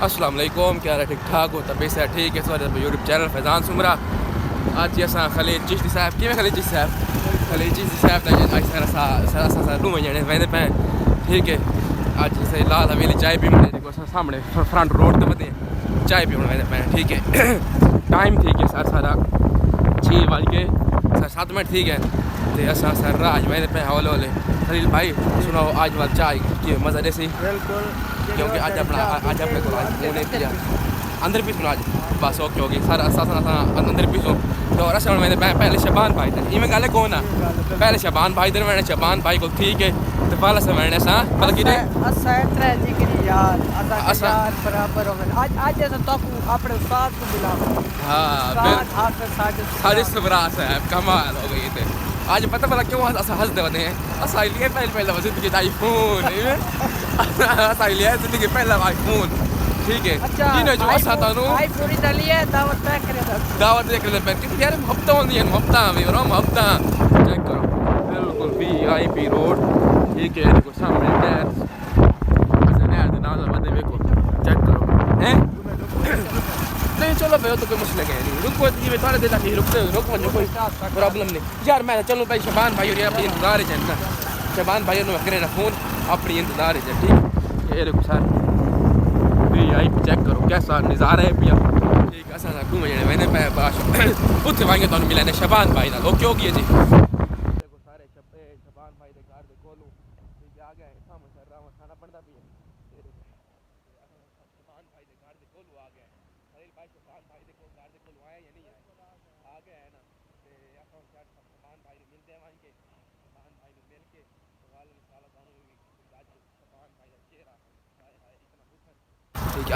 अस्सलाम वालेकुम, क्या ठीक ठाक हो? तबीयत से ठीक है? सर यूट्यूब चैनल फैजान सुमरा आज असां खलील चिश्ती साहब किवें खलील चिश्ती साहब असां दूँ जने वेंदे पे ठीक है। अज असें लाल हवेली चाय पीने जेको असां सामने फ्रंट रोड ते वधे चाय पीने वेंदे पे ठीक है। टाइम ठीक है सर सारा 6:07 ठीक है। तो असां सर राज वेंदे पे हौले हौले। खलील भाई सुनाओ आज वाल चाय की मज़ा देसी बिल्कुल, क्योंकि आज अपने को फोन है पिया अंदर भी सुना आज बस ओके होगी सारा अंदर भी सुन तो असां मैंने पहले शबान भाई थे इवें गल कौन है पहले शबान भाई थे मैंने शबान भाई को ठीक है तो पहले से मैंने सा बल्कि असा इतना जिक्र यार असा यार बराबर हो गए आज ऐसा तो अपने उस्ताद को मिला। हां सारे सबरा साहब कमाल हो गई थे आज पता पड़ा क्यों असा हंसते बने असा लिए पहले जिंदगी का आईफोन असा लिए जिंदगी पहला आईफोन ठीक है। अच्छा जो असा तानू आईफोन डाली है दावत तय करे दावत देख रहे हैं कि यार हफ्ता होनी है हफ्ता भी रहा हफ्ता चेक करो बिल्कुल वीआईपी रोड ठीक है। देखो सामने नहर नहर के नाल बंदे देखो चेक करो हैं नहीं चलो भाई तो कोई मसला नहीं रुको ये थोड़े देर तक रुको कोई प्रॉब्लम नहीं यार मैं चलूँ भाई शबान भाई और अपनी इंतजार है ना शबान भाई ने करे ना फोन अपनी इंतजार है ठीक है। देखो सर आई चेक करो कैसा नज़ारा है पिया ठीक है। असा घूम जाने मैंने उत्थे वांगे तुहानू मिलने शबान भाई नाल ओके हो गया जी। देखो सारे शबान भाई दे घर दे कोलू ठीक है आ गए सामने सर राव खाना बनदा भी है शबान भाई दे घर दे कोलू आ गए खलील भाई शबान भाई दे घर दे कोलू आए या नहीं आए आ गए है ना ते असा शबान भाई ने मिलदे वांगे शबान भाई ने मिल के सवाल इंशाल्लाह तानू आज शबान भाई दा चेहरा हाय हाय इतना बुखर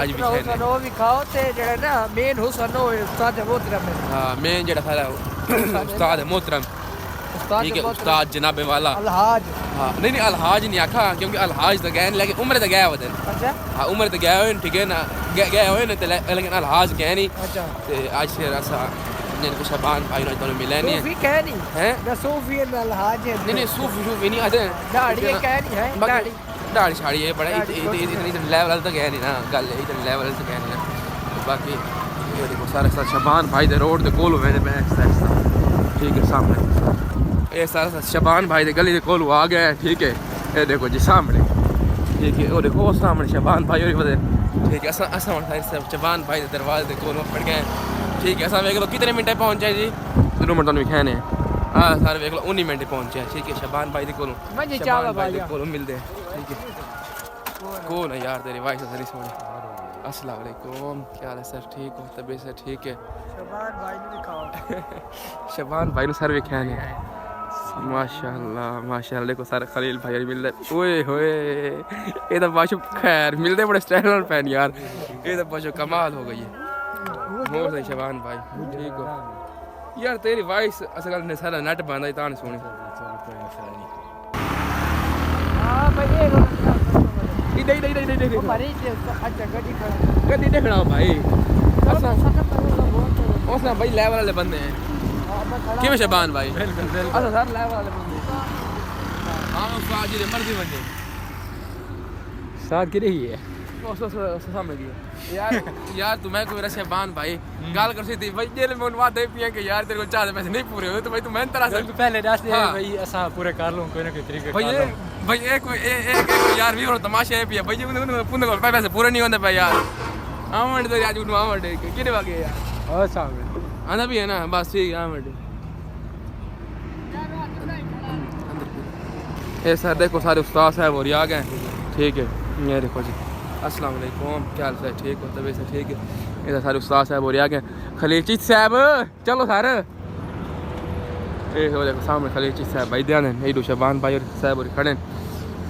आज भी है वो भी खाओ ते जेड़ा ना मेन हुसन हो उस्ताद मोहतरम है। हां मेन जेड़ा था उस्ताद मोहतरम ठीक है उस्ताद जनाबे वाला अलहाज। हां नहीं अलहाज नहीं आखा क्योंकि अलहाज तो गए लेकिन उम्र तो गया वदन। अच्छा हां उम्र तो गया हो ठीक है ना गया हो ना लेकिन अलहाज गए नहीं। अच्छा ते आज फिर ऐसा जिनको शबान भाई ने तो मिले नहीं सूफी कह नहीं है ना सूफी है अलहाज है नहीं सूफी नहीं आते दाढ़ी कह नहीं है दाढ़ी शाड़ी है बड़ा इतने लेवल तक है नहीं ना गल इतने लेवल तक है नहीं ना बाकी ये देखो सारे साथ शबान भाई दे रोड दे कोल मैंने ठीक है सामने ये सारा शबान भाई दे गली दे कोल आ गया ठीक है। ये देखो जी सामने ठीक है वो देखो वो सामने शबान भाई और बदे ठीक है असा शबान भाई दे दरवाजे दे कोल पड़ गए ठीक है। असा देख लो कितने मिनट पहुंचे जी 2 मिनट तो खाने हाँ सारे देख लो 19 मिनट पहुंचे ठीक है। शबान भाई दे कोल शबान भाई दे कोल मिलते ठीक है। कौन है यार तेरी वाइस सरी सोनी अस्सलाम वालेकुम क्या हाल है सर ठीक हो तबीयत से ठीक है। शबान भाई ने दिखाओ शबान भाई ने सर भी खाने माशाल्लाह देखो सारे खलील भाई मिल रहे ओए होए ये तो बाशु खैर मिलते बड़े स्टाइल और फैन यार ये तो बाशु कमाल हो गई है हो सही शबान भाई ठीक हो यार तेरी वाइस असल ने सारा नेट बंदा तान सोनी हां भाई नहीं गड्डी देखना भाई उसना भाई लेवल वाले बंदे हैं कि शबान भाई अच्छा सर लेवल वाले बंदे हां उस्ताद जी मर्जी बंदे साथ की रही है सामने की यार तू मैं कोई शबान भाई गाल कर सी थी भाई जेल में उनवा दे पिया के यार तेरे को चाह पैसे नहीं पूरे हुए तो भाई तू मैं तरह से पहले रास्ते भाई ऐसा पूरे कर लूं कोई ना कोई तरीके भाई एक यार भी और तमाशा है पिया भाई पुंदे को पैसे पूरे नहीं होंदे पे यार आमंड तो आज उठवा आमंड किने वागे यार और सामने आना भी है ना बस ठीक है आमंड ये सर देखो सारे उस्ताद साहब और आ गए ठीक है। ये देखो जी अस्सलाम वालेकुम क्या हाल है ठीक हो तबीयत से ठीक है। ये सारे उस्ताद साहब और आ गए खलील चिश्ती साहब चलो सर ये देखो सामने खलील चिश्ती साहब भाई ध्यान है ये शबान भाई और साहब और खड़े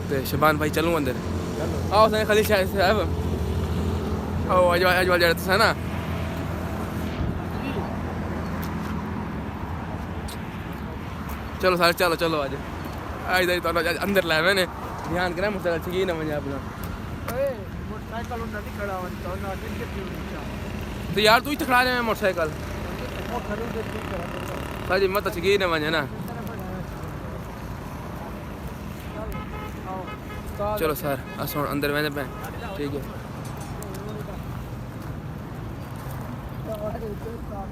तो शबान भाई चलूँ अंदर आओ सर खलील साहब आओ आज वाल जाते है ना चलो सर चलो आज तो अंदर लाए मैंने ध्यान करें मोटरसाइकिल ठीक ही ना मुझे अपना मोटरसाइकिल खड़ा तो यार तू ही खड़ा रहे मोटरसाइकिल साजी मत ठीक ना मुझे ना चलो सर असो अंदर मैंने पे ठीक है। ऊपर